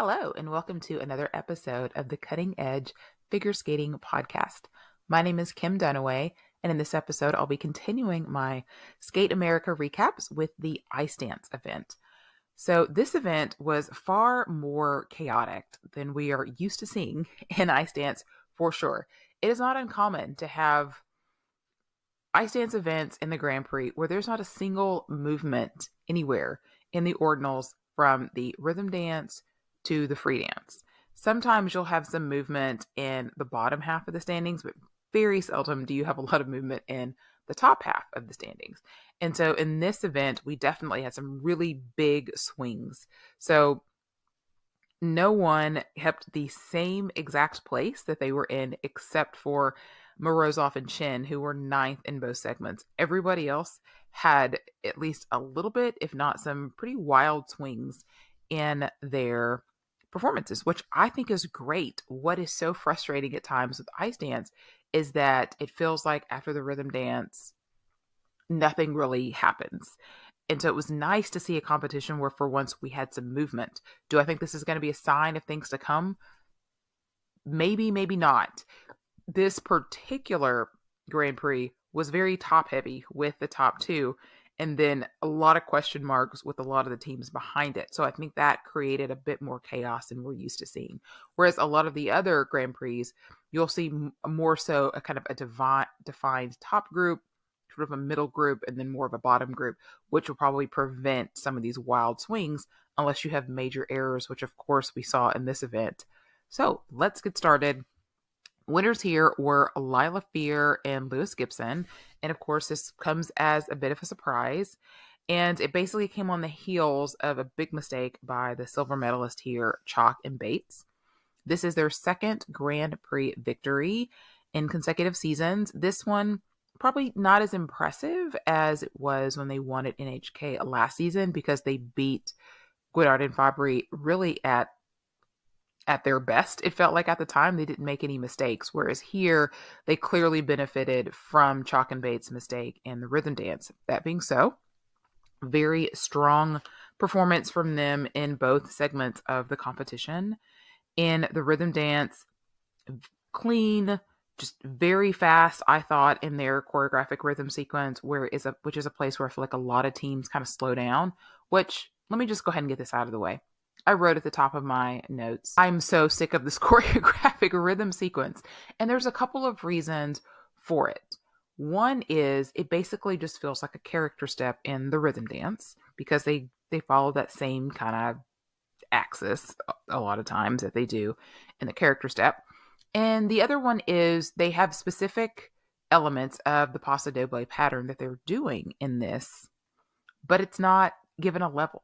Hello, and welcome to another episode of the Cutting Edge Figure Skating Podcast. My name is Kim Dunaway, and in this episode, I'll be continuing my Skate America recaps with the Ice Dance event. So this event was far more chaotic than we are used to seeing in Ice Dance, for sure. It is not uncommon to have Ice Dance events in the Grand Prix where there's not a single movement anywhere in the ordinals from the rhythm dance to the free dance. Sometimes you'll have some movement in the bottom half of the standings, but very seldom do you have a lot of movement in the top half of the standings. And so in this event, we definitely had some really big swings. So no one kept the same exact place that they were in except for Morozov and Chen, who were ninth in both segments. Everybody else had at least a little bit, if not some pretty wild swings in their performances, which I think is great. What is so frustrating at times with Ice Dance is that it feels like after the rhythm dance, nothing really happens. And so it was nice to see a competition where for once we had some movement. Do I think this is going to be a sign of things to come? Maybe, maybe not. This particular Grand Prix was very top heavy with the top two, and then a lot of question marks with a lot of the teams behind it. So I think that created a bit more chaos than we're used to seeing. Whereas a lot of the other Grand Prix, you'll see more so a kind of a defined top group, sort of a middle group, and then more of a bottom group, which will probably prevent some of these wild swings unless you have major errors, which of course we saw in this event. So let's get started. Winners here were Lila Fear and Lewis Gibson. And of course, this comes as a bit of a surprise. And it basically came on the heels of a big mistake by the silver medalist here, Chalk and Bates. This is their second Grand Prix victory in consecutive seasons. This one probably not as impressive as it was when they won at NHK last season because they beat Guedard and Fabry really at their best. It felt like at the time they didn't make any mistakes, whereas here they clearly benefited from Chalk and Bates' mistake in the rhythm dance. That being so, very strong performance from them in both segments of the competition. In the rhythm dance, clean, just very fast, I thought, in their choreographic rhythm sequence, which is a place where I feel like a lot of teams kind of slow down, which, let me just go ahead and get this out of the way. I wrote at the top of my notes, I'm so sick of this choreographic rhythm sequence. And there's a couple of reasons for it. One is it basically just feels like a character step in the rhythm dance because they follow that same kind of axis a lot of times that they do in the character step. And the other one is they have specific elements of the Paso Doble pattern that they're doing in this, but it's not given a level,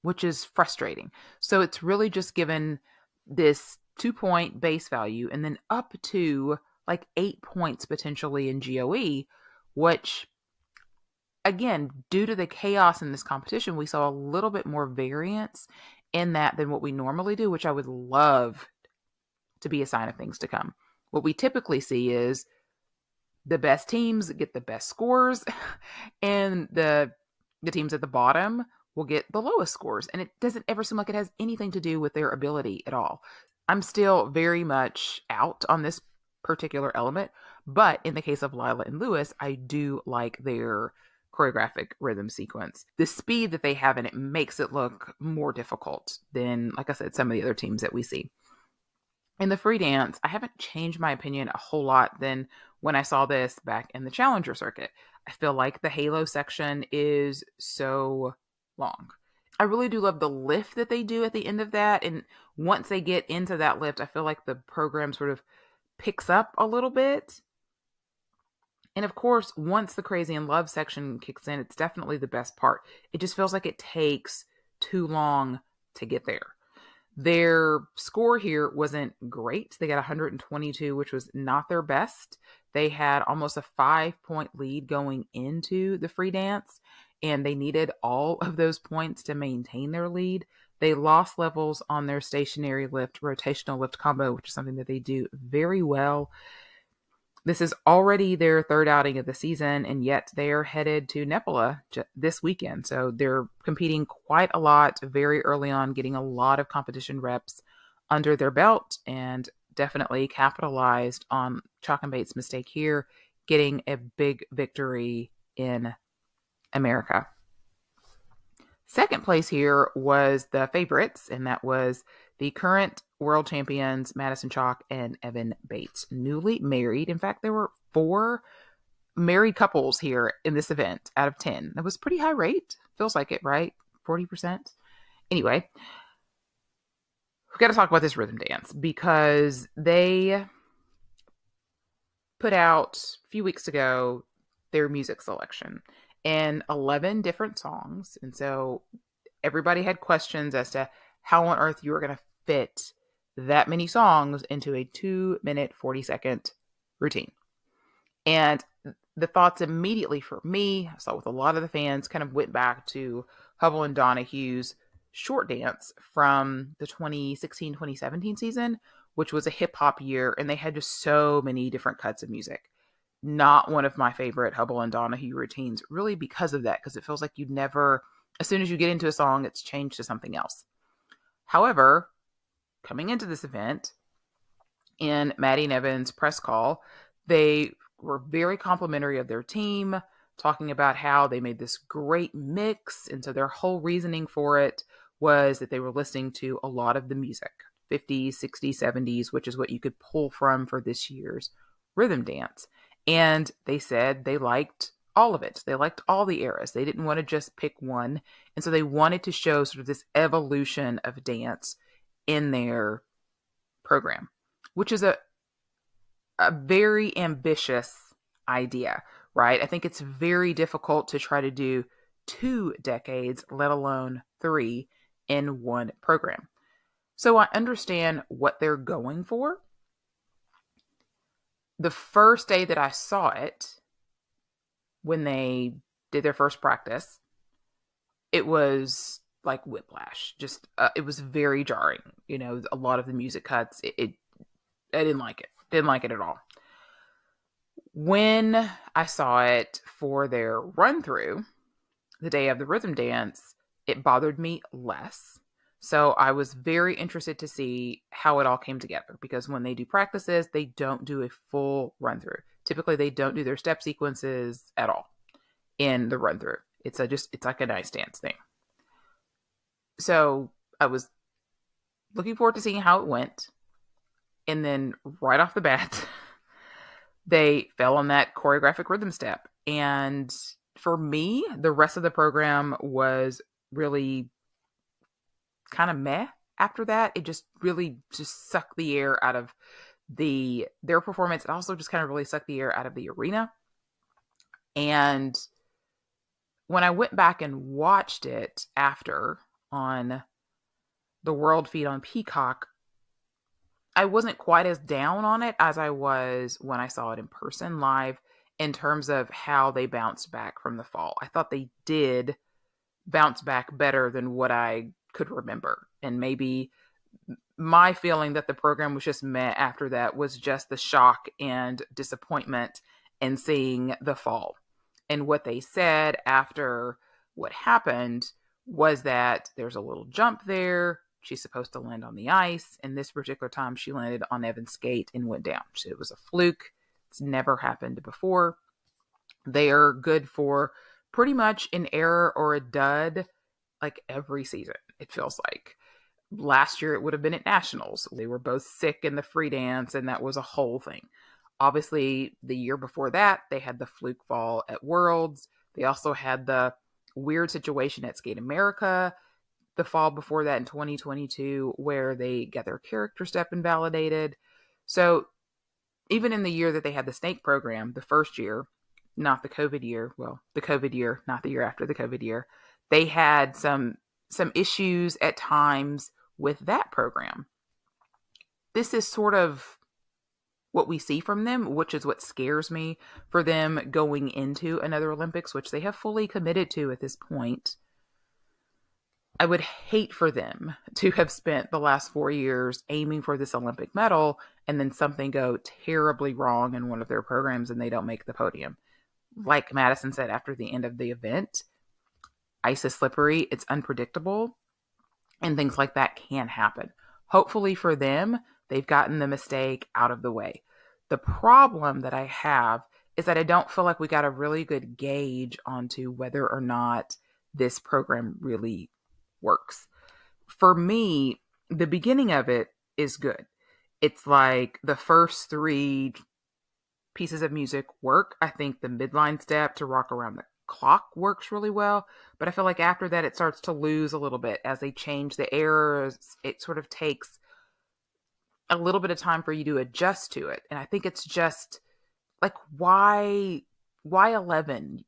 which is frustrating. So it's really just given this 2-point base value and then up to like 8 points potentially in GOE, which again, due to the chaos in this competition, we saw a little bit more variance in that than what we normally do, which I would love to be a sign of things to come. What we typically see is the best teams get the best scores and the teams at the bottom will get the lowest scores. And it doesn't ever seem like it has anything to do with their ability at all. I'm still very much out on this particular element, but in the case of Lila and Lewis, I do like their choreographic rhythm sequence. The speed that they have in it makes it look more difficult than, like I said, some of the other teams that we see. In the free dance, I haven't changed my opinion a whole lot than when I saw this back in the Challenger circuit. I feel like the Halo section is so long. I really do love the lift that they do at the end of that. And once they get into that lift, I feel like the program sort of picks up a little bit. And of course, once the Crazy in Love section kicks in, it's definitely the best part. It just feels like it takes too long to get there. Their score here wasn't great. They got 122, which was not their best. They had almost a 5-point lead going into the free dance, and they needed all of those points to maintain their lead. They lost levels on their stationary lift, rotational lift combo, which is something that they do very well. This is already their third outing of the season, and yet they are headed to Nepal this weekend. So they're competing quite a lot very early on, getting a lot of competition reps under their belt, and definitely capitalized on Chalk and Bates' mistake here, getting a big victory in America. Second place here was the favorites, and that was the current world champions, Madison Chalk and Evan Bates, newly married. In fact, there were 4 married couples here in this event out of 10. That was pretty high rate. Feels like it, right? 40%. Anyway, we've got to talk about this rhythm dance because they put out a few weeks ago their music selection and 11 different songs. And so everybody had questions as to how on earth you were going to fit that many songs into a 2-minute, 40-second routine. And the thoughts immediately for me, I saw with a lot of the fans, kind of went back to Hubble and Donahue's short dance from the 2016-2017 season, which was a hip hop year, and they had just so many different cuts of music. Not one of my favorite Hubble and Donahue routines, really because of that, because it feels like you'd never, as soon as you get into a song, it's changed to something else. However, coming into this event, in Maddie and Evan's press call, they were very complimentary of their team, talking about how they made this great mix. And so their whole reasoning for it was that they were listening to a lot of the music, 50s, 60s, 70s, which is what you could pull from for this year's rhythm dance. And they said they liked all of it. They liked all the eras. They didn't want to just pick one. And so they wanted to show sort of this evolution of dance in their program, which is a very ambitious idea, right? I think it's very difficult to try to do 2 decades, let alone 3, in one program. So I understand what they're going for. The first day that I saw it, when they did their first practice, it was like whiplash. Just, it was very jarring. You know, a lot of the music cuts, I didn't like it. Didn't like it at all. When I saw it for their run through, the day of the rhythm dance, it bothered me less. So I was very interested to see how it all came together, because when they do practices, they don't do a full run through. Typically, they don't do their step sequences at all in the run through. It's like a nice dance thing. So I was looking forward to seeing how it went. And then right off the bat, they fell on that choreographic rhythm step. And for me, the rest of the program was really kind of meh after that. It just really just sucked the air out of their performance. It also just kind of really sucked the air out of the arena. And when I went back and watched it after on the world feed on Peacock, I wasn't quite as down on it as I was when I saw it in person live, in terms of how they bounced back from the fall. I thought they did bounce back better than what I could remember. And maybe my feeling that the program was just meh after that was just the shock and disappointment in seeing the fall. And what they said after what happened was that there's a little jump there. She's supposed to land on the ice. And this particular time she landed on Evan's skate and went down. So it was a fluke. It's never happened before. They are good for pretty much an error or a dud like every season, it feels like. Last year it would have been at Nationals. They were both sick in the free dance, and that was a whole thing. Obviously, the year before that, they had the fluke fall at Worlds. They also had the weird situation at Skate America the fall before that in 2022, where they got their character step invalidated. So even in the year that they had the snake program, the first year, not the COVID year, well, the COVID year, not the year after the COVID year, they had some issues at times with that program. This is sort of what we see from them, which is what scares me for them going into another Olympics, which they have fully committed to at this point. I would hate for them to have spent the last 4 years aiming for this Olympic medal and then something go terribly wrong in one of their programs and they don't make the podium. Like Madison said after the end of the event, ice is slippery, it's unpredictable, and things like that can happen. Hopefully for them, they've gotten the mistake out of the way. The problem that I have is that I don't feel like we got a really good gauge onto whether or not this program really works. For me, the beginning of it is good. It's like the first 3 pieces of music work. I think the midline step to Rock Around the Clock works really well, but I feel like after that it starts to lose a little bit as they change the errors. It sort of takes a little bit of time for you to adjust to it. And I think it's just like, why 11?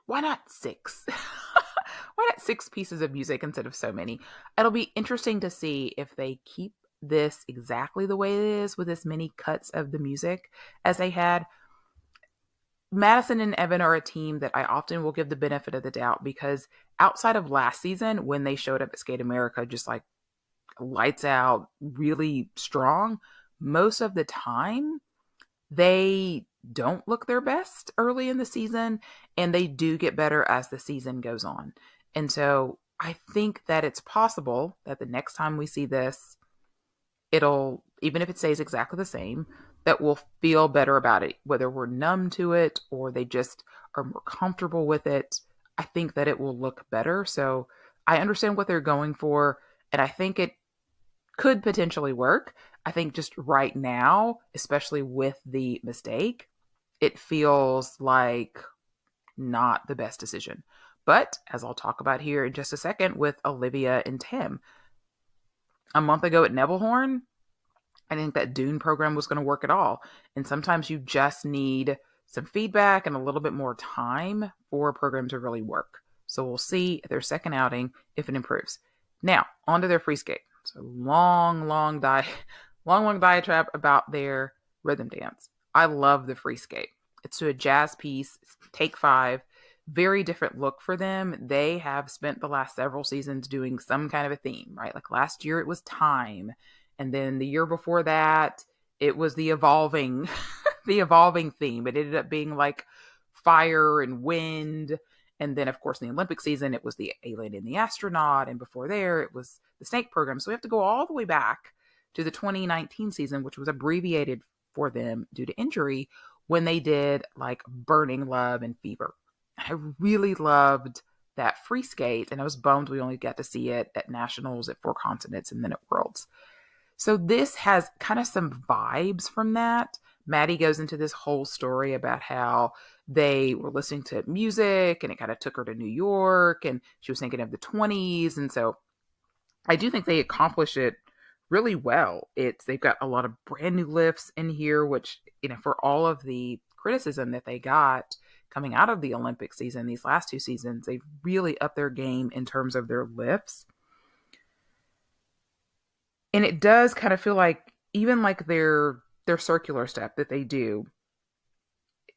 Why not 6? Why not 6 pieces of music instead of so many? It'll be interesting to see if they keep this exactly the way it is with as many cuts of the music as they had. Madison and Evan are a team that I often will give the benefit of the doubt because outside of last season, when they showed up at Skate America just like lights out, really strong, most of the time they don't look their best early in the season, and they do get better as the season goes on. And so I think that it's possible that the next time we see this, it'll, even if it stays exactly the same, that we'll feel better about it, whether we're numb to it or they just are more comfortable with it. I think that it will look better. So I understand what they're going for, and I think it could potentially work. I think just right now, especially with the mistake, it feels like not the best decision. But as I'll talk about here in just a second with Olivia and Tim, a month ago at Nebelhorn, I think that Dune program was going to work at all. And sometimes you just need some feedback and a little bit more time for a program to really work. So we'll see at their second outing if it improves. Now, on to their free skate. So long diatribe about their rhythm dance. I love the free skate. It's to a jazz piece, Take 5, very different look for them. They have spent the last several seasons doing some kind of a theme, right? Like last year it was time. And then the year before that, it was the evolving, the evolving theme. It ended up being like fire and wind. And then, of course, in the Olympic season, it was the alien and the astronaut. And before there, it was the snake program. So we have to go all the way back to the 2019 season, which was abbreviated for them due to injury, when they did like Burning Love and Fever. I really loved that free skate. And I was bummed we only got to see it at Nationals, at Four Continents, and then at Worlds. So this has kind of some vibes from that. Maddie goes into this whole story about how they were listening to music and it kind of took her to New York and she was thinking of the 20s. And so I do think they accomplish it really well. They've got a lot of brand new lifts in here, which, you know, for all of the criticism that they got coming out of the Olympic season, these last 2 seasons, they've really upped their game in terms of their lifts. And it does kind of feel like even like their circular step that they do,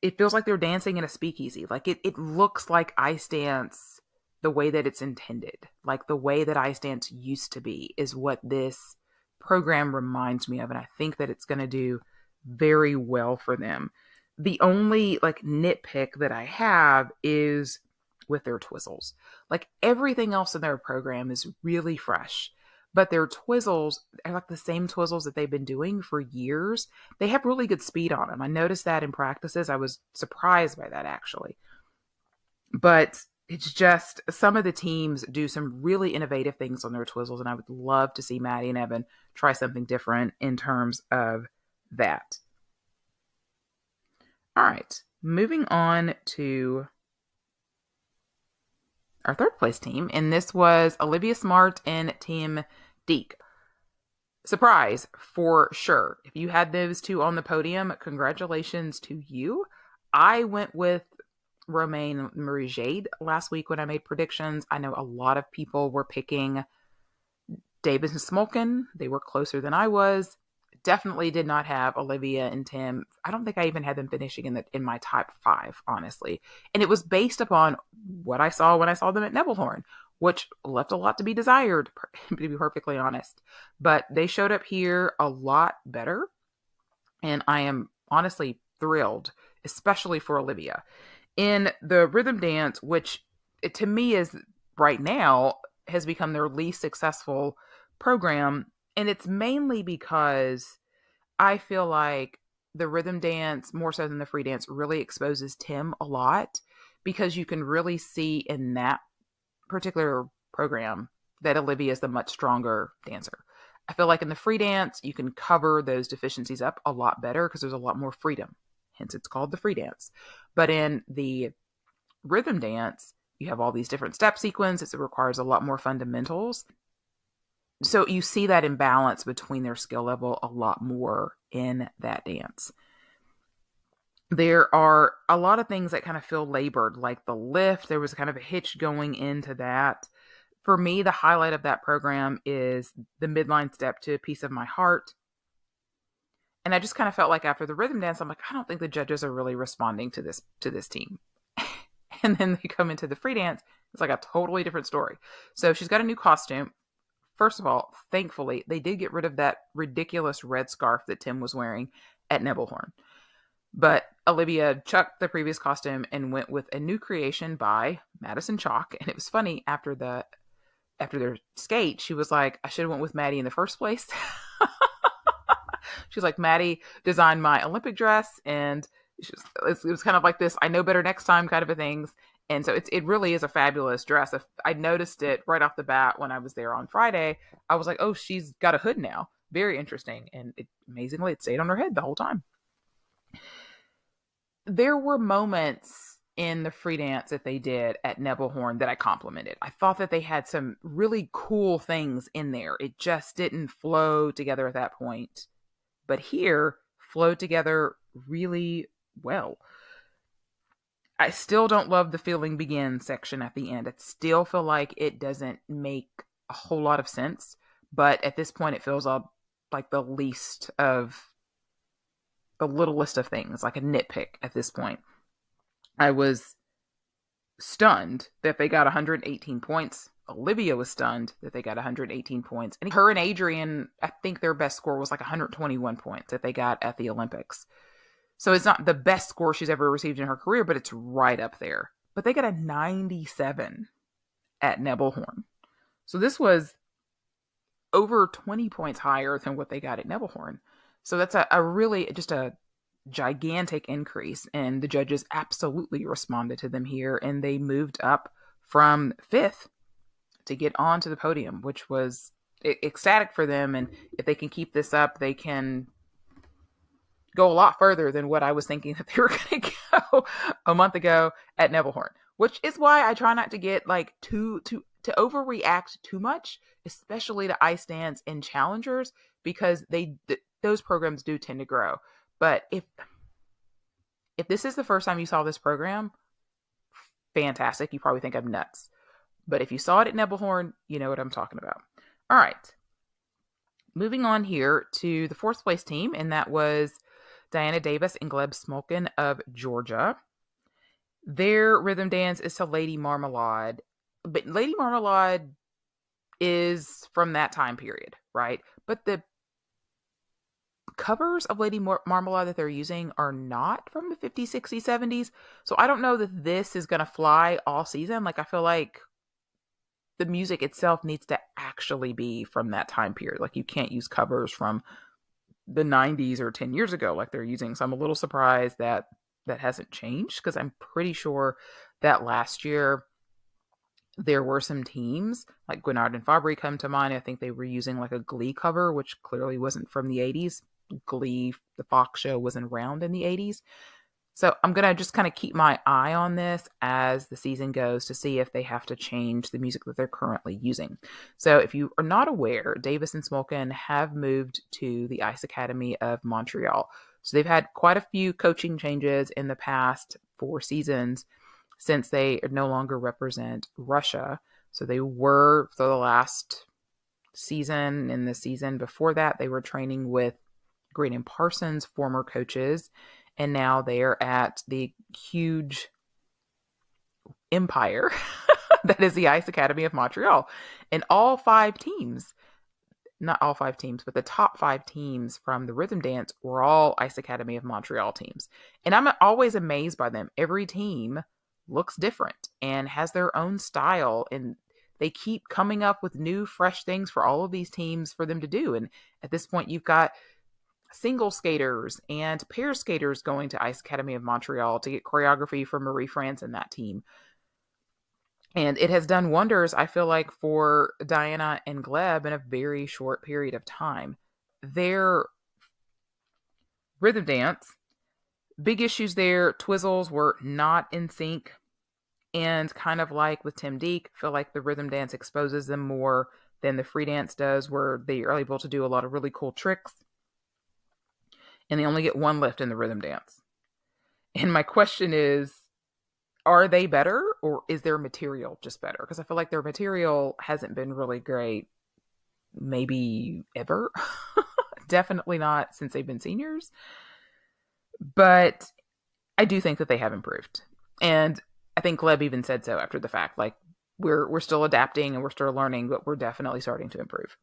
it feels like they're dancing in a speakeasy. Like it looks like ice dance the way that it's intended. Like the way that ice dance used to be is what this program reminds me of. And I think that it's going to do very well for them. The only like nitpick that I have is with their twizzles. Like everything else in their program is really fresh. But their twizzles are like the same twizzles that they've been doing for years. They have really good speed on them. I noticed that in practices. I was surprised by that, actually. But it's just some of the teams do some really innovative things on their twizzles, and I would love to see Maddie and Evan try something different in terms of that. All right, moving on to our third place team, and this was Olivia Smart and Tim Deek. Surprise, for sure. If you had those two on the podium, congratulations to you. I went with Romain Marie Jade last week when I made predictions. I know a lot of people were picking Davis and Smolkin. They were closer than I was. Definitely did not have Olivia and Tim. I don't think I even had them finishing in my top 5, honestly. And it was based upon what I saw when I saw them at Nebelhorn. which left a lot to be desired, to be perfectly honest. But they showed up here a lot better. And I am honestly thrilled, especially for Olivia. In the rhythm dance, which to me is right now has become their least successful program. And it's mainly because I feel like the rhythm dance, more so than the free dance, really exposes Tim a lot, because you can really see in that particular program that Olivia is the much stronger dancer. I feel like in the free dance, you can cover those deficiencies up a lot better because there's a lot more freedom. Hence, it's called the free dance. But in the rhythm dance, you have all these different step sequences. It requires a lot more fundamentals. So you see that imbalance between their skill level a lot more in that dance. There are a lot of things that kind of feel labored, like the lift. There was kind of a hitch going into that. For me, the highlight of that program is the midline step to Piece of My Heart. And I just kind of felt like after the rhythm dance, I'm like, I don't think the judges are really responding to this team. And then they come into the free dance. It's like a totally different story. So she's got a new costume. First of all, thankfully, they did get rid of that ridiculous red scarf that Tim was wearing at Nebelhorn. But Olivia chucked the previous costume and went with a new creation by Madison Chalk. And it was funny, after their skate, she was like, I should have went with Maddie in the first place. She's like, Maddie designed my Olympic dress, and it was kind of like this, I know better next time kind of a things. And so it really is a fabulous dress. I noticed it right off the bat when I was there on Friday. I was like, oh, she's got a hood now. Very interesting. And amazingly, it stayed on her head the whole time. There were moments in the free dance that they did at Nebelhorn that I complimented. I thought that they had some really cool things in there. It just didn't flow together at that point. But here, flowed together really well. I still don't love the feeling begins section at the end. I still feel like it doesn't make a whole lot of sense. But at this point, it feels like the littlest of things, like a nitpick at this point. I was stunned that they got 118 points. Olivia was stunned that they got 118 points. And her and Adrian, I think their best score was like 121 points that they got at the Olympics. So it's not the best score she's ever received in her career, but it's right up there. But they got a 97 at Nebelhorn. So this was over 20 points higher than what they got at Nebelhorn. So that's a really just a gigantic increase. And the judges absolutely responded to them here. And they moved up from 5th to get onto the podium, which was ecstatic for them. And if they can keep this up, they can go a lot further than what I was thinking that they were going to go a month ago at Nebelhorn, which is why I try not to get like to overreact too much, especially to ice dance and challengers, because those programs do tend to grow. But if this is the first time you saw this program, fantastic. You probably think I'm nuts. But if you saw it at Nebelhorn, you know what I'm talking about. All right. Moving on here to the 4th place team, and that was Diana Davis and Gleb Smolkin of Georgia. Their rhythm dance is to Lady Marmalade. But Lady Marmalade is from that time period, right? But the covers of Lady Marmalade that they're using are not from the 50s, 60s, 70s. So I don't know that this is going to fly all season. Like, I feel like the music itself needs to actually be from that time period. Like, you can't use covers from the 90s or 10 years ago like they're using. So I'm a little surprised that hasn't changed, because I'm pretty sure that last year there were some teams like Guinard and Fabry come to mind. I think they were using like a Glee cover, which clearly wasn't from the 80s. Glee, the Fox show, wasn't around in the 80s. So I'm going to just kind of keep my eye on this as the season goes to see if they have to change the music that they're currently using. So if you are not aware, Davis and Smolkin have moved to the Ice Academy of Montreal. So they've had quite a few coaching changes in the past 4 seasons since they no longer represent Russia. So they were, for the last season and the season before that, they were training with Green and Parsons, former coaches. And now they are at the huge empire that is the Ice Academy of Montreal. And all 5 teams, not all 5 teams, but the top 5 teams from the rhythm dance were all Ice Academy of Montreal teams. And I'm always amazed by them. Every team looks different and has their own style, and they keep coming up with new, fresh things for all of these teams for them to do. And at this point, you've got single skaters and pair skaters going to Ice Academy of Montreal to get choreography from Marie France and that team. And it has done wonders, I feel like, for Diana and Gleb in a very short period of time. Their rhythm dance, big issues there. Twizzles were not in sync. And kind of like with Tim Deek, I feel like the rhythm dance exposes them more than the free dance does, where they are able to do a lot of really cool tricks. And they only get 1 lift in the rhythm dance. And my question is, are they better, or is their material just better? Because I feel like their material hasn't been really great, maybe ever. Definitely not since they've been seniors. But I do think that they have improved. And I think Gleb even said so after the fact. Like, we're still adapting and we're still learning, but we're definitely starting to improve.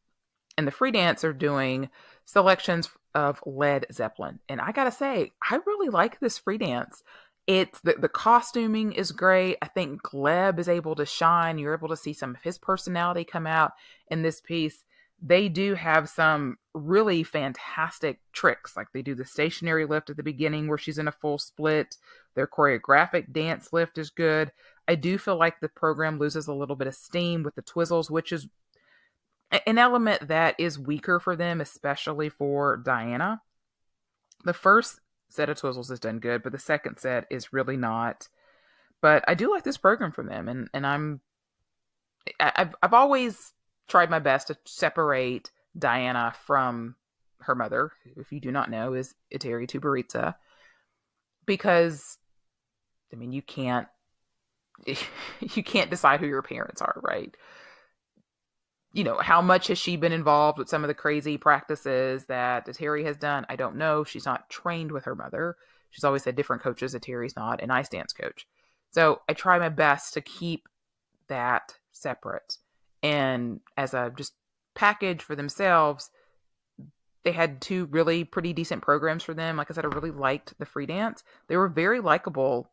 And the free dance are doing selections of Led Zeppelin. And I gotta say, I really like this free dance. It's the costuming is great. I think Gleb is able to shine. You're able to see some of his personality come out in this piece. They do have some really fantastic tricks. Like, they do the stationary lift at the beginning where she's in a full split. Their choreographic dance lift is good. I do feel like the program loses a little bit of steam with the Twizzles, which is an element that is weaker for them, especially for Diana. The first set of Twizzles is done good, but the second set is really not. But I do like this program from them, and I've always tried my best to separate Diana from her mother, who, if you do not know, is Eteri Tuberitsa, because I mean, you can't decide who your parents are, right? You know, how much has she been involved with some of the crazy practices that Eteri has done? I don't know. She's not trained with her mother. She's always had different coaches. Eteri's not an ice dance coach. So I try my best to keep that separate. And as a just package for themselves, they had 2 really pretty decent programs for them. Like I said, I really liked the free dance. They were very likable.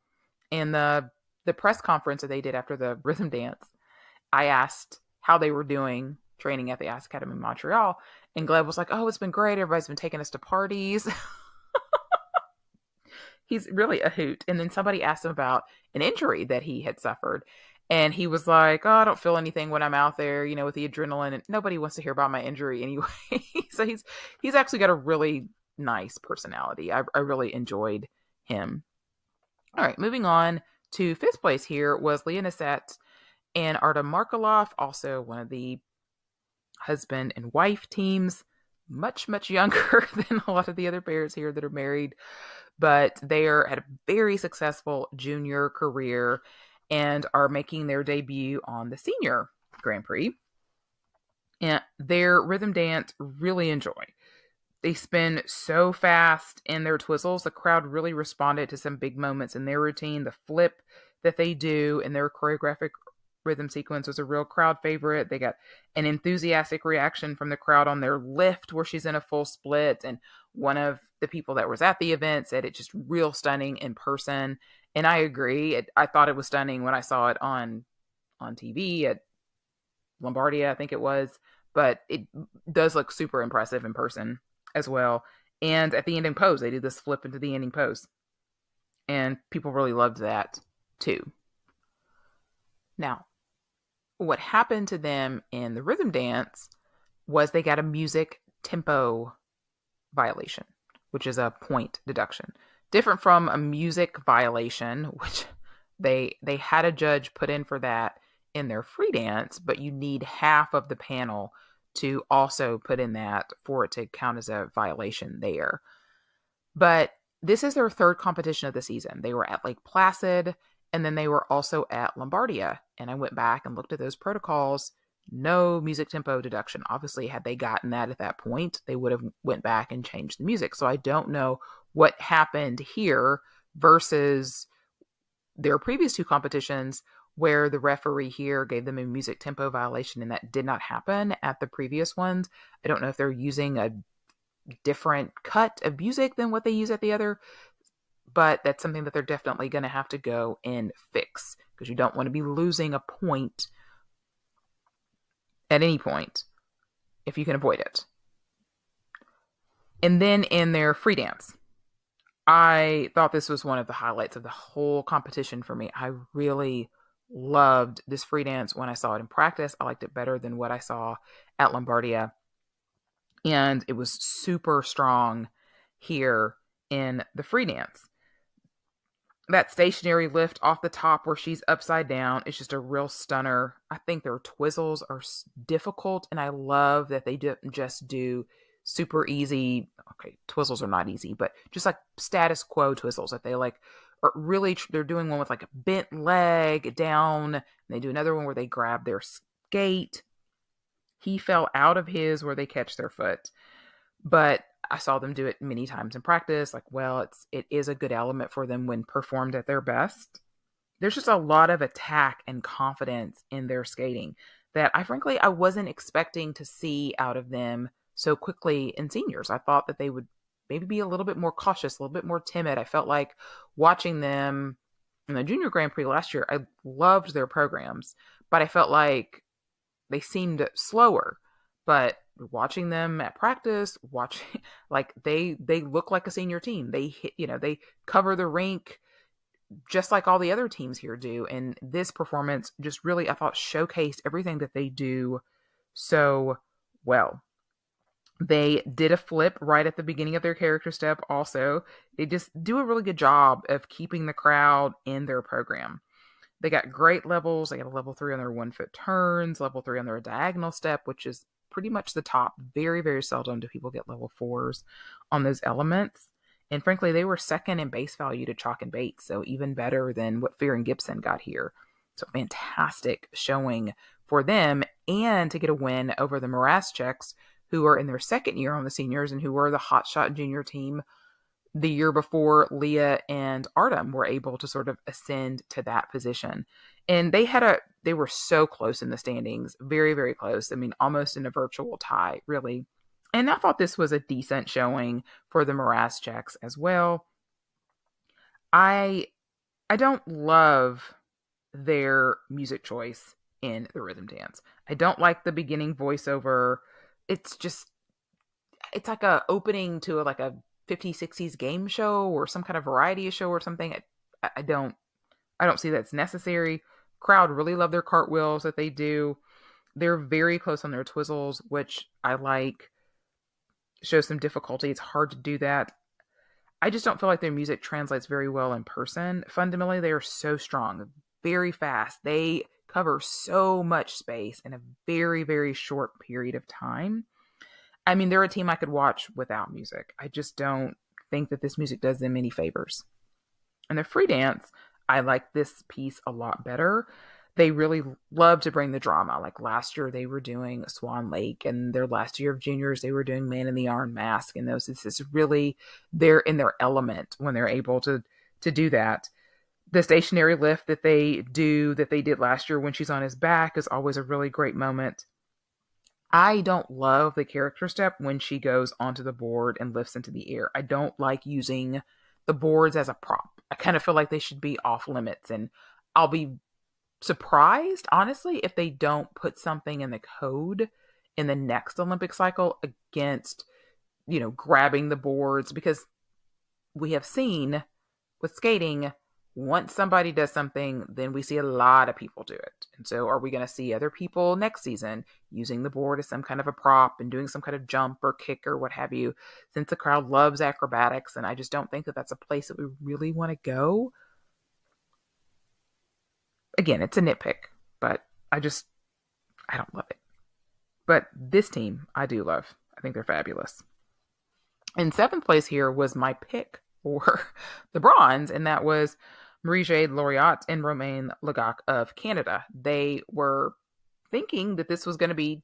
In the press conference that they did after the rhythm dance, I asked how they were doing training at the Ice Academy in Montreal. And Gleb was like, "Oh, it's been great. Everybody's been taking us to parties." He's really a hoot. And then somebody asked him about an injury that he had suffered. And he was like, "Oh, I don't feel anything when I'm out there, you know, with the adrenaline. And nobody wants to hear about my injury anyway." So he's actually got a really nice personality. I really enjoyed him. All right, moving on to 5th place here was Leah Nisset and Artem Markelov, also one of the husband and wife teams, much, much younger than a lot of the other pairs here that are married, but they had a very successful junior career and are making their debut on the senior Grand Prix. And their rhythm dance, really enjoy. They spin so fast in their Twizzles. The crowd really responded to some big moments in their routine. The flip that they do in their choreographic rhythm sequence was a real crowd favorite. They got an enthusiastic reaction from the crowd on their lift where she's in a full split. And one of the people that was at the event said it's just real stunning in person. And I agree. I thought it was stunning when I saw it on TV at Lombardia, I think it was. But it does look super impressive in person as well. And at the ending pose, they do this flip into the ending pose. And people really loved that too. Now, what happened to them in the rhythm dance was they got a music tempo violation, which is a point deduction. Different from a music violation, which they had a judge put in for that in their free dance, but you need half of the panel to also put in that for it to count as a violation there. But this is their 3rd competition of the season. They were at Lake Placid, and then they were also at Lombardia. And I went back and looked at those protocols. No music tempo deduction. Obviously, had they gotten that at that point, they would have went back and changed the music. So I don't know what happened here versus their previous 2 competitions where the referee here gave them a music tempo violation, and that did not happen at the previous ones. I don't know if they're using a different cut of music than what they use at the other, but that's something that they're definitely going to have to go and fix, because you don't want to be losing a point at any point if you can avoid it. And then in their free dance, I thought this was one of the highlights of the whole competition for me. I really loved this free dance when I saw it in practice. I liked it better than what I saw at Lombardia. And it was super strong here in the free dance. That stationary lift off the top where she's upside down is just a real stunner. I think their twizzles are difficult, and I love that they just do super easy. Okay, twizzles are not easy, but just like status quo twizzles that they like are really, they're doing one with like a bent leg down. And they do another one where they grab their skate. He fell out of his where they catch their foot, but I saw them do it many times in practice. Like, well, it is a good element for them when performed at their best. There's just a lot of attack and confidence in their skating that I wasn't expecting to see out of them so quickly in seniors. I thought that they would maybe be a little bit more cautious, a little bit more timid. I felt like watching them in the Junior Grand Prix last year, I loved their programs, but I felt like they seemed slower. But watching them at practice, like they look like a senior team. They hit, they cover the rink just like all the other teams here do. And this performance just really, I thought, showcased everything that they do so well. They did a flip right at the beginning of their character step also. They just do a really good job of keeping the crowd in their program. They got great levels. They got a level 3 on their 1-foot turns, level 3 on their diagonal step, which is pretty much the top. Very, very seldom do people get level 4s on those elements. And frankly, they were second in base value to Chalk and Bates, so even better than what Fear and Gibson got here. So fantastic showing for them, and to get a win over the Morascheks, who are in their second year on the seniors and who were the hotshot junior team the year before Leah and Artem were able to sort of ascend to that position. And they were so close in the standings, very, very close. I mean, almost in a virtual tie, really. And I thought this was a decent showing for the Morascheks as well. I don't love their music choice in the rhythm dance. I don't like the beginning voiceover. It's like a opening to like a 50s, 60s game show or some kind of variety show or something. I don't see that's necessary. Crowd really love their cartwheels that they do. They're very close on their twizzles, which I like. Shows some difficulty. It's hard to do that. I just don't feel like their music translates very well in person. Fundamentally, they are so strong, very fast. They cover so much space in a very, very short period of time. I mean, they're a team I could watch without music. I just don't think that this music does them any favors. And the free dance, I like this piece a lot better. They really love to bring the drama. Like last year, they were doing Swan Lake, and their last year of juniors, they were doing Man in the Iron Mask. And this is really, they're in their element when they're able to do that. The stationary lift that they did last year when she's on his back is always a really great moment. I don't love the character step when she goes onto the board and lifts into the air. I don't like using the boards as a prop. I kind of feel like they should be off limits, and I'll be surprised, honestly, if they don't put something in the code in the next Olympic cycle against, grabbing the boards, because we have seen with skating, once somebody does something, then we see a lot of people do it. And so are we going to see other people next season using the board as some kind of a prop and doing some kind of jump or kick or what have you, since the crowd loves acrobatics? And I just don't think that that's a place that we really want to go. Again, it's a nitpick, but I don't love it. But this team, I do love. I think they're fabulous. In 7th place here was my pick for the bronze, and that was Marie-Jade Laureat and Romaine Legac of Canada. They were thinking that this was going to be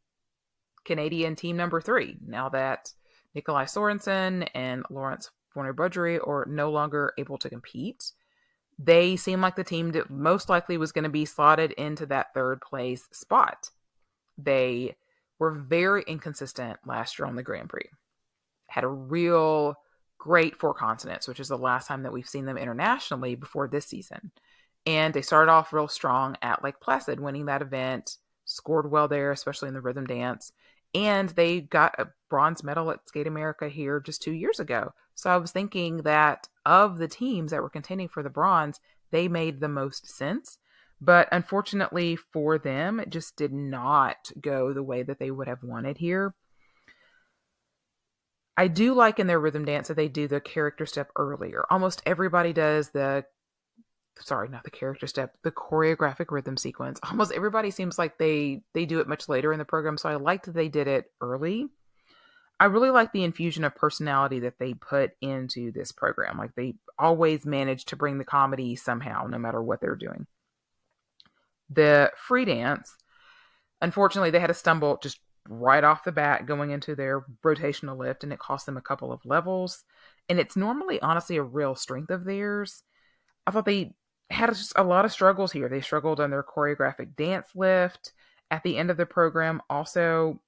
Canadian team number 3, now that Nikolai Sorensen and Lawrence Fournier-Budgery are no longer able to compete. they seemed like the team that most likely was going to be slotted into that third place spot. They were very inconsistent last year on the Grand Prix. Had a real great four continents, which is the last time that we've seen them internationally before this season. And they started off real strong at Lake Placid, winning that event, scored well there, especially in the rhythm dance. And they got a bronze medal at Skate America here just 2 years ago. So I was thinking that of the teams that were contending for the bronze, they made the most sense. But unfortunately for them, it just did not go the way that they would have wanted here. I do like in their rhythm dance that they do the character step earlier. Almost everybody does the choreographic rhythm sequence. Almost everybody seems like they do it much later in the program. So I liked that they did it early. I really like the infusion of personality that they put into this program. Like they always manage to bring the comedy somehow, no matter what they're doing. The free dance, unfortunately, they had a stumble just right off the bat going into their rotational lift, and it cost them a couple of levels. And it's normally, honestly, a real strength of theirs. I thought they had just a lot of struggles here. They struggled on their choreographic dance lift at the end of the program. Also,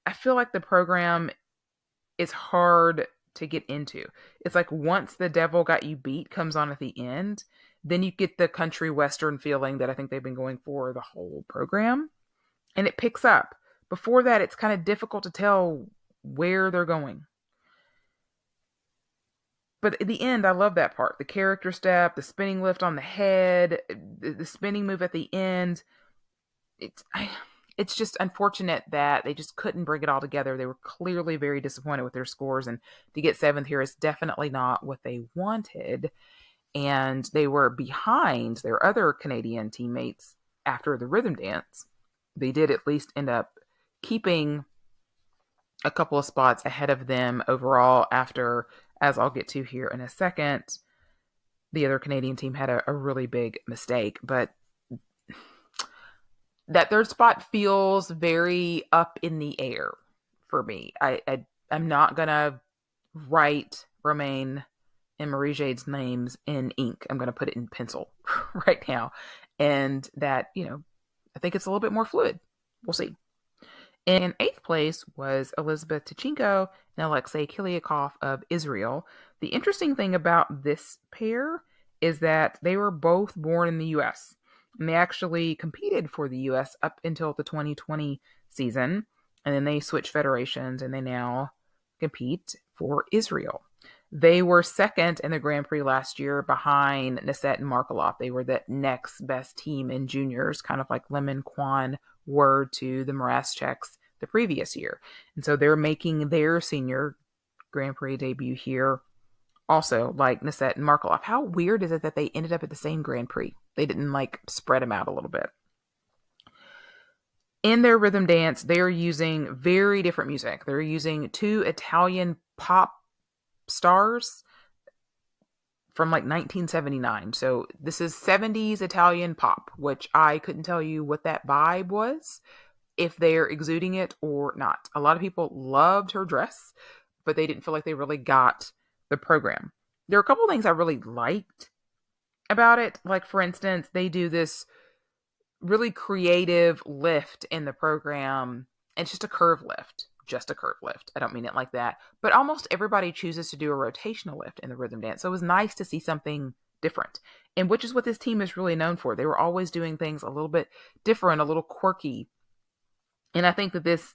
I feel like the program is hard to get into. It's like once the Devil Got You Beat comes on at the end, then you get the country western feeling that I think they've been going for the whole program. And it picks up. Before that, it's kind of difficult to tell where they're going. But at the end, I love that part. The character step, the spinning lift on the head, the spinning move at the end. It's just unfortunate that they just couldn't bring it all together. They were clearly very disappointed with their scores. And to get 7th here is definitely not what they wanted. And they were behind their other Canadian teammates after the rhythm dance. They did at least end up keeping a couple of spots ahead of them overall after, as I'll get to here in a second, the other Canadian team had a really big mistake. But that third spot feels very up in the air for me. I'm not going to write Romain and Marie-Jade's names in ink. I'm going to put it in pencil right now. And that, I think it's a little bit more fluid. We'll see. In 8th place was Elizabeth Tichenko and Alexei Kiliakov of Israel. The interesting thing about this pair is that they were both born in the U.S. and they actually competed for the U.S. up until the 2020 season. And then they switched federations and they now compete for Israel. They were second in the Grand Prix last year behind Nisset and Markelov. They were the next best team in juniors, kind of like Lemon Kwan were to the Morascheks the previous year. And so they're making their senior Grand Prix debut here also like Nisset and Markelov. How weird is it that they ended up at the same Grand Prix? They didn't spread them out a little bit. In their rhythm dance, they're using very different music. They're using 2 Italian pop stars from 1979. So this is 70s Italian pop, which I couldn't tell you what that vibe was, if they're exuding it or not. A lot of people loved her dress, but they didn't feel like they really got the program. There are a couple of things I really liked about it. Like, for instance, they do this really creative lift in the program. It's just a curve lift. I don't mean it like that. But almost everybody chooses to do a rotational lift in the rhythm dance. So it was nice to see something different. And which is what this team is really known for. They were always doing things a little bit different, a little quirky. And I think that this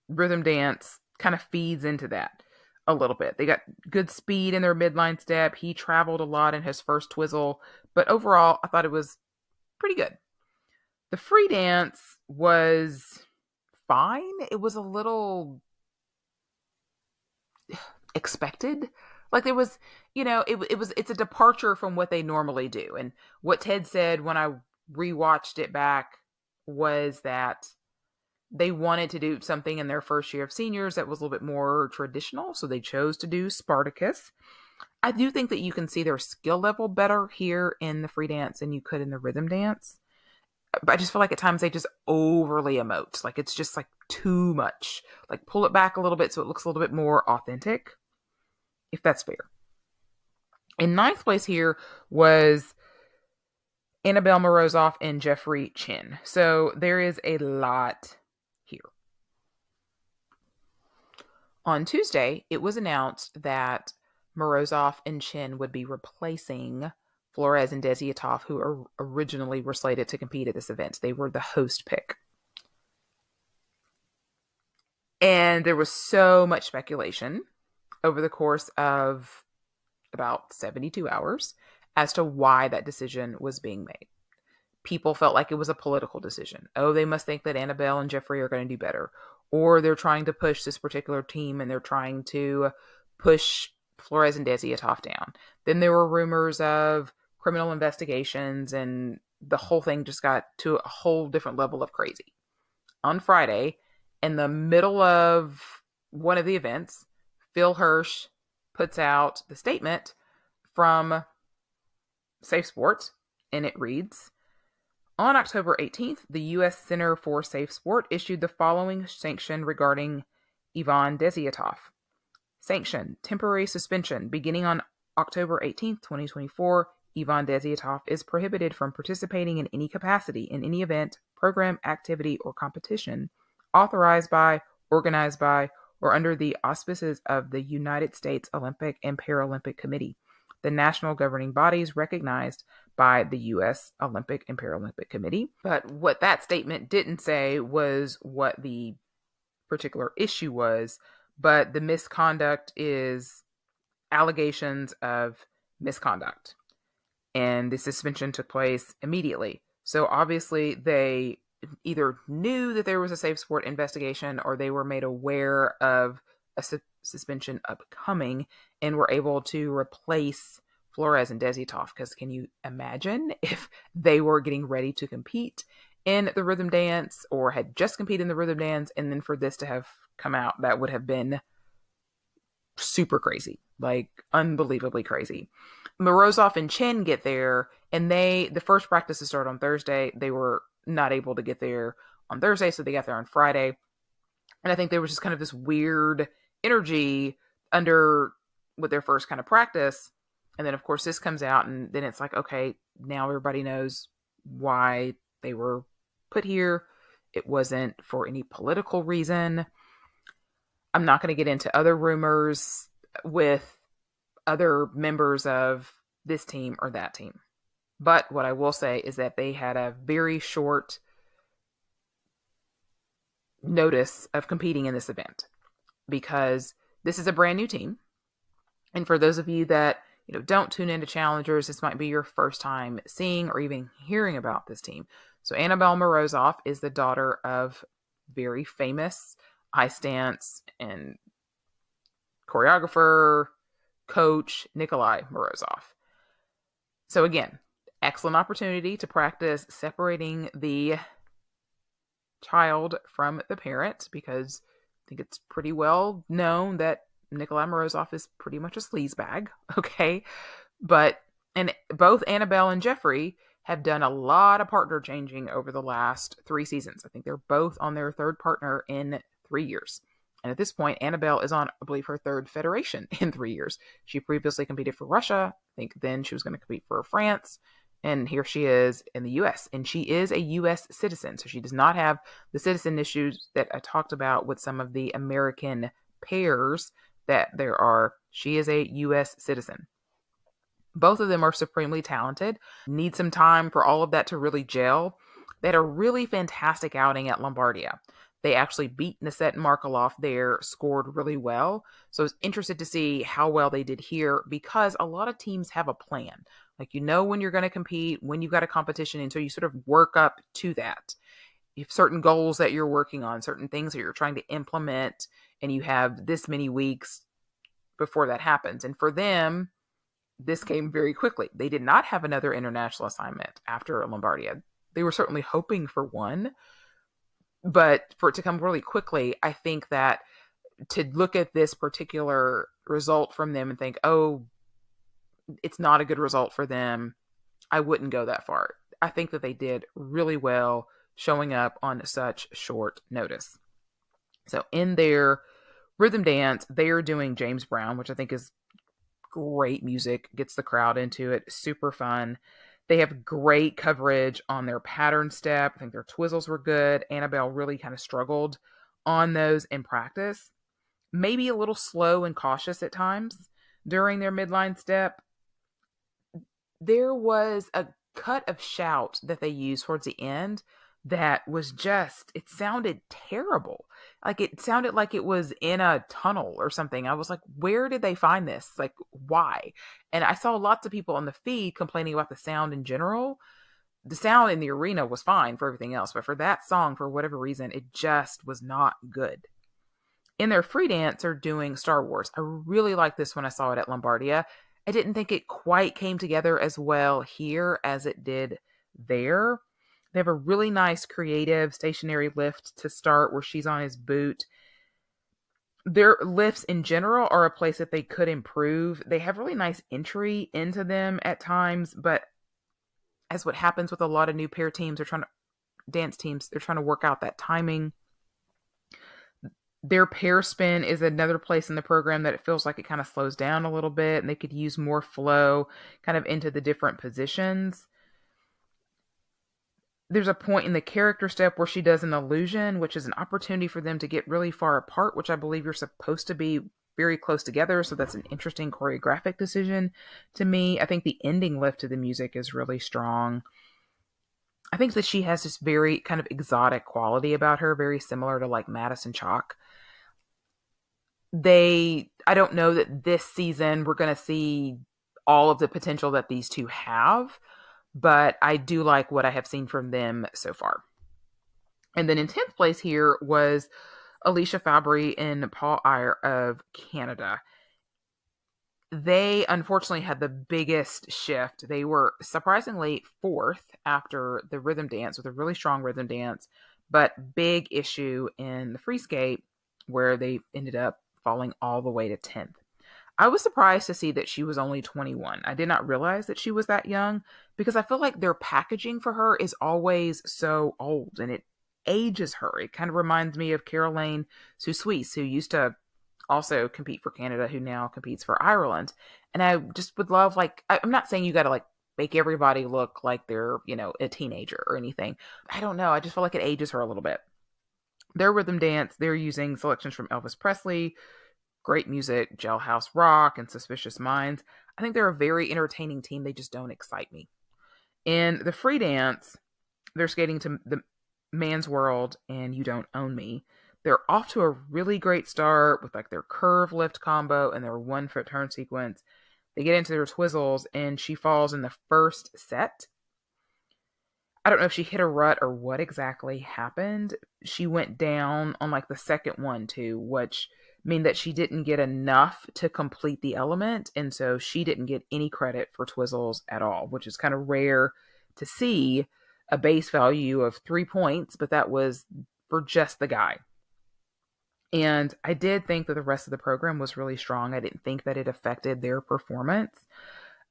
rhythm dance kind of feeds into that a little bit. They got good speed in their midline step. He traveled a lot in his first twizzle. But overall, I thought it was pretty good. The free dance was fine. It was a little expected. Like there was, it's a departure from what they normally do. And what Ted said when I rewatched it back was that they wanted to do something in their first year of seniors that was a little bit more traditional. So they chose to do Spartacus. I do think that you can see their skill level better here in the free dance than you could in the rhythm dance. But I just feel like at times they just overly emote. Like it's just too much. Like pull it back a little bit so it looks a little bit more authentic, if that's fair. In 9th place here was Annabelle Morozof and Jeffrey Chin. So there is a lot here. On Tuesday, it was announced that Morozof and Chin would be replacing Flores and Desiatov, who originally were slated to compete at this event. They were the host pick. And there was so much speculation over the course of about 72 hours as to why that decision was being made. People felt like it was a political decision. Oh, they must think that Annabelle and Jeffrey are going to do better. Or they're trying to push this particular team and they're trying to push Flores and Desiatov down. Then there were rumors of criminal investigations, and the whole thing just got to a whole different level of crazy. On Friday, in the middle of one of the events, Phil Hirsch puts out the statement from Safe Sports, and it reads, on October 18th, the U.S. Center for Safe Sport issued the following sanction regarding Ivan Desiatov. Sanction, temporary suspension. Beginning on October 18th, 2024, Ivan Desiatov is prohibited from participating in any capacity in any event, program, activity, or competition authorized by, organized by, or under the auspices of the United States Olympic and Paralympic Committee, the national governing bodies recognized by the U.S. Olympic and Paralympic Committee. But what that statement didn't say was what the particular issue was, but the misconduct is allegations of misconduct. And the suspension took place immediately. So obviously they either knew that there was a Safe Sport investigation or they were made aware of a suspension upcoming and were able to replace Flores and Desiatov. Because can you imagine if they were getting ready to compete in the rhythm dance or had just competed in the rhythm dance and then for this to have come out? That would have been super crazy, like unbelievably crazy. Morozof and Chin get there, and the first practices start on Thursday. They were not able to get there on Thursday, so they got there on Friday. And I think there was just kind of this weird energy under with their first kind of practice. And then, of course, this comes out, and then it's like, okay, now everybody knows why they were put here. It wasn't for any political reason. I'm not going to get into other rumors with other members of this team or that team. But what I will say is that they had a very short notice of competing in this event because this is a brand new team. And for those of you that don't tune into Challengers, this might be your first time seeing or even hearing about this team. So Annabelle Morozof is the daughter of very famous ice dance and choreographer, coach Nikolai Morozov. So again, excellent opportunity to practice separating the child from the parent, because I think it's pretty well known that Nikolai Morozov is pretty much a sleazebag, okay? And both Annabelle and Jeffrey have done a lot of partner changing over the last 3 seasons. I think they're both on their third partner in 3 years. And at this point, Annabelle is on, I believe, her third federation in 3 years. She previously competed for Russia. I think then she was going to compete for France. And here she is in the U.S. And she is a U.S. citizen. So she does not have the citizen issues that I talked about with some of the American pairs that there are. She is a U.S. citizen. Both of them are supremely talented. Need some time for all of that to really gel. They had a really fantastic outing at Lombardia. They actually beat Nisset and Markelov there, scored really well. So I was interested to see how well they did here, because a lot of teams have a plan. Like, when you're going to compete, when you've got a competition, and so you sort of work up to that. You have certain goals that you're working on, certain things that you're trying to implement, and you have this many weeks before that happens. And for them, this came very quickly. They did not have another international assignment after Lombardia. They were certainly hoping for one, but for it to come really quickly, I think that to look at this particular result from them and think, oh, it's not a good result for them, I wouldn't go that far. I think that they did really well showing up on such short notice. So in their rhythm dance, they are doing James Brown, which I think is great music, gets the crowd into it, super fun. They have great coverage on their pattern step. I think their twizzles were good. Annabelle really kind of struggled on those in practice. Maybe a little slow and cautious at times during their midline step. There was a cut of shout that they used towards the end that was just, it sounded terrible. Like it sounded like it was in a tunnel or something. I was like, where did they find this? Like, why? And I saw lots of people on the feed complaining about the sound in general. The sound in the arena was fine for everything else, but for that song, for whatever reason, it just was not good. In their free dance, they're doing Star Wars. I really like this when I saw it at Lombardia. I didn't think it quite came together as well here as it did there. They have a really nice creative stationary lift to start where she's on his boot. Their lifts in general are a place that they could improve. They have really nice entry into them at times, but as what happens with a lot of new pair teams, dance teams, they're trying to work out that timing. Their pair spin is another place in the program that it feels like it kind of slows down a little bit, and they could use more flow kind of into the different positions. There's a point in the character step where she does an illusion, which is an opportunity for them to get really far apart, which I believe you're supposed to be very close together. So that's an interesting choreographic decision to me. I think the ending lift to the music is really strong. I think that she has this very kind of exotic quality about her, very similar to like Madison Chalk. I don't know that this season we're going to see all of the potential that these two have, but I do like what I have seen from them so far. And then in 10th place here was Alicia Fabry and Paul Iyer of Canada. They unfortunately had the biggest shift. They were surprisingly 4th after the rhythm dance with a really strong rhythm dance, but big issue in the free skate where they ended up falling all the way to 10th. I was surprised to see that she was only 21. I did not realize that she was that young because I feel like their packaging for her is always so old and it ages her. It kind of reminds me of Caroline Suisse, who used to also compete for Canada, who now competes for Ireland. And I just would love, like, I'm not saying you got to like make everybody look like they're, a teenager or anything. I don't know. I just feel like it ages her a little bit. Their rhythm dance, they're using selections from Elvis Presley, great music, Jailhouse Rock, and Suspicious Minds. I think they're a very entertaining team. They just don't excite me. In the free dance, they're skating to the Man's World and You Don't Own Me. They're off to a really great start with like their curve lift combo and their 1-foot turn sequence. They get into their twizzles and she falls in the first set. I don't know if she hit a rut or what exactly happened. She went down on like the second one too, which mean that she didn't get enough to complete the element. And so she didn't get any credit for twizzles at all, which is kind of rare to see a base value of 3 points, but that was for just the guy. And I did think that the rest of the program was really strong. I didn't think that it affected their performance.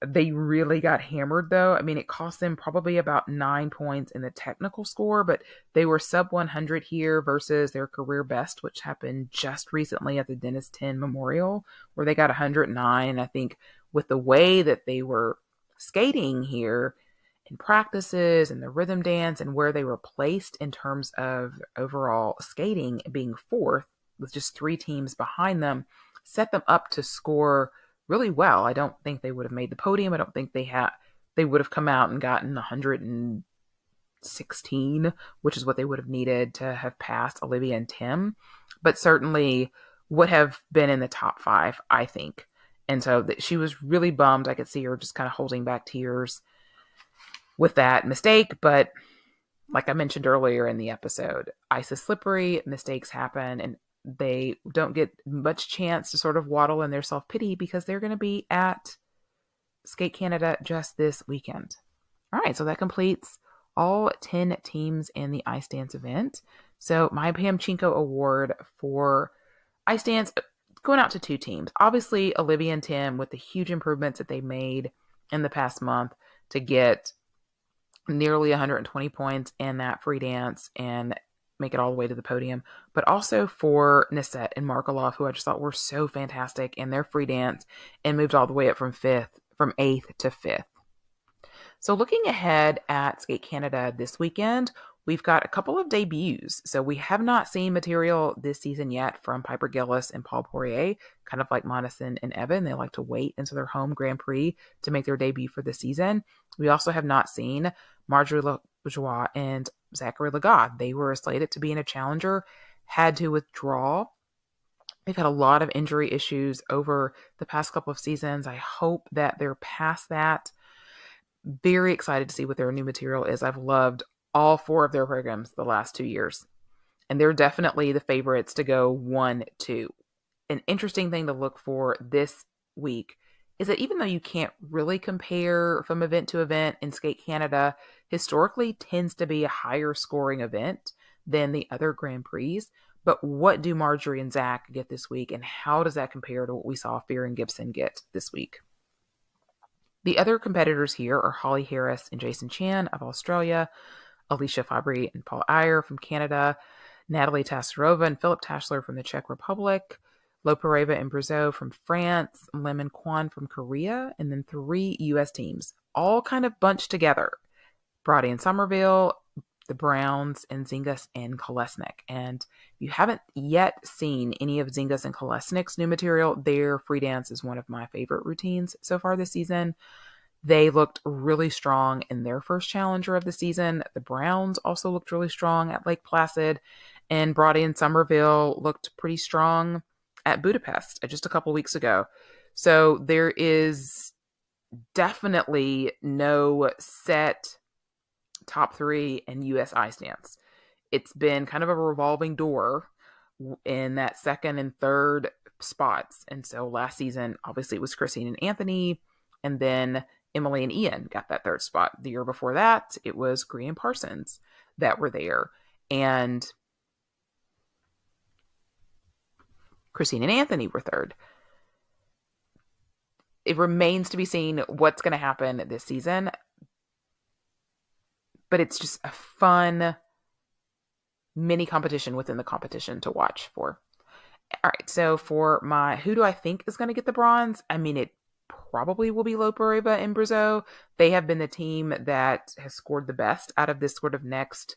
They really got hammered though. I mean, it cost them probably about 9 points in the technical score, but they were sub 100 here versus their career best, which happened just recently at the Dennis 10 Memorial, where they got 109. And I think with the way that they were skating here in practices and the rhythm dance and where they were placed in terms of overall skating, being 4th with just 3 teams behind them, set them up to score really well. I don't think they would have made the podium. I don't think they would have come out and gotten 116, which is what they would have needed to have passed Olivia and Tim, but certainly would have been in the top 5, I think. And so she was really bummed. I could see her just kind of holding back tears with that mistake. But like I mentioned earlier in the episode, ice is slippery, mistakes happen, and they don't get much chance to sort of waddle in their self-pity because they're going to be at Skate Canada just this weekend. All right, so that completes all 10 teams in the ice dance event. So my Pam Chinko award for ice dance going out to 2 teams. Obviously, Olivia and Tim, with the huge improvements that they made in the past month to get nearly 120 points in that free dance and make it all the way to the podium, but also for Nisette and Markelov, who I just thought were so fantastic in their free dance and moved all the way up from 8th to 5th. So looking ahead at Skate Canada this weekend, we've got a couple of debuts. So we have not seen material this season yet from Piper Gillis and Paul Poirier, kind of like Monason and Evan. They like to wait until their home Grand Prix to make their debut for the season. We also have not seen Marjorie Bourgeois and Zachary Lagat. They were slated to be in a challenger, had to withdraw. They've had a lot of injury issues over the past couple of seasons. I hope that they're past that. Very excited to see what their new material is. I've loved all 4 of their programs the last 2 years, and they're definitely the favorites to go 1-2. An interesting thing to look for this week is that even though you can't really compare from event to event in Skate Canada, historically tends to be a higher scoring event than the other Grand Prix. But what do Marjorie and Zach get this week, and how does that compare to what we saw Fear and Gibson get this week? The other competitors here are Holly Harris and Jason Chan of Australia, Alicia Fabry and Paul Iyer from Canada, Natalie Tassarova and Philip Tashler from the Czech Republic, Lopareva and Brazeau from France, Lemon Kwan from Korea, and then 3 U.S. teams, all kind of bunched together. Brody and Somerville, the Browns, and Zingas and Kolesnik. And if you haven't yet seen any of Zingas and Kolesnik's new material, their free dance is one of my favorite routines so far this season. They looked really strong in their first challenger of the season. The Browns also looked really strong at Lake Placid, and Brody and Somerville looked pretty strong at Budapest just a couple weeks ago. So there is definitely no set top 3 in U.S. ice dance. It's been kind of a revolving door in that second and third spots. And so last season, obviously it was Christine and Anthony, and then Emily and Ian got that third spot. The year before that, it was Green and Parsons that were there. And Christine and Anthony were third. It remains to be seen what's going to happen this season. But it's just a fun mini competition within the competition to watch for. All right, so for my who do I think is going to get the bronze? I mean, it probably will be Lopareva and Brazeau. They have been the team that has scored the best out of this sort of next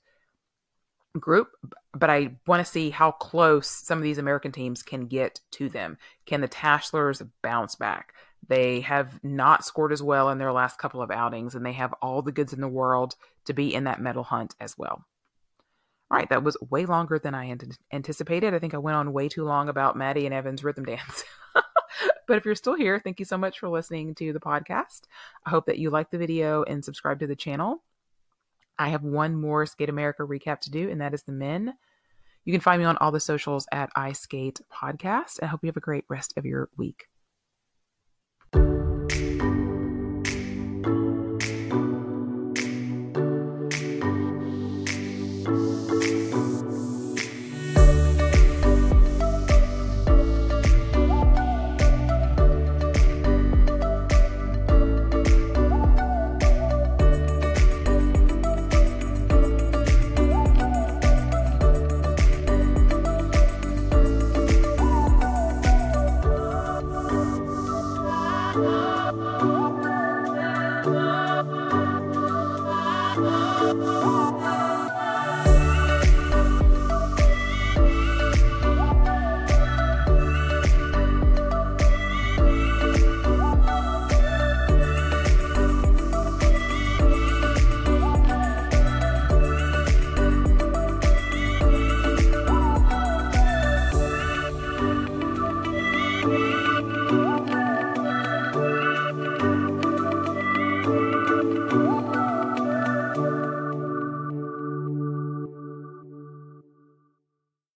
group, but I want to see how close some of these American teams can get to them. Can the Tashlers bounce back? They have not scored as well in their last couple of outings, and they have all the goods in the world to be in that medal hunt as well. All right, that was way longer than I anticipated. I think I went on way too long about Maddie and Evan's rhythm dance. But if you're still here, thank you so much for listening to the podcast. I hope that you like the video and subscribe to the channel. I have one more Skate America recap to do, and that is the men. You can find me on all the socials at iSkate Podcast. I hope you have a great rest of your week. Oh,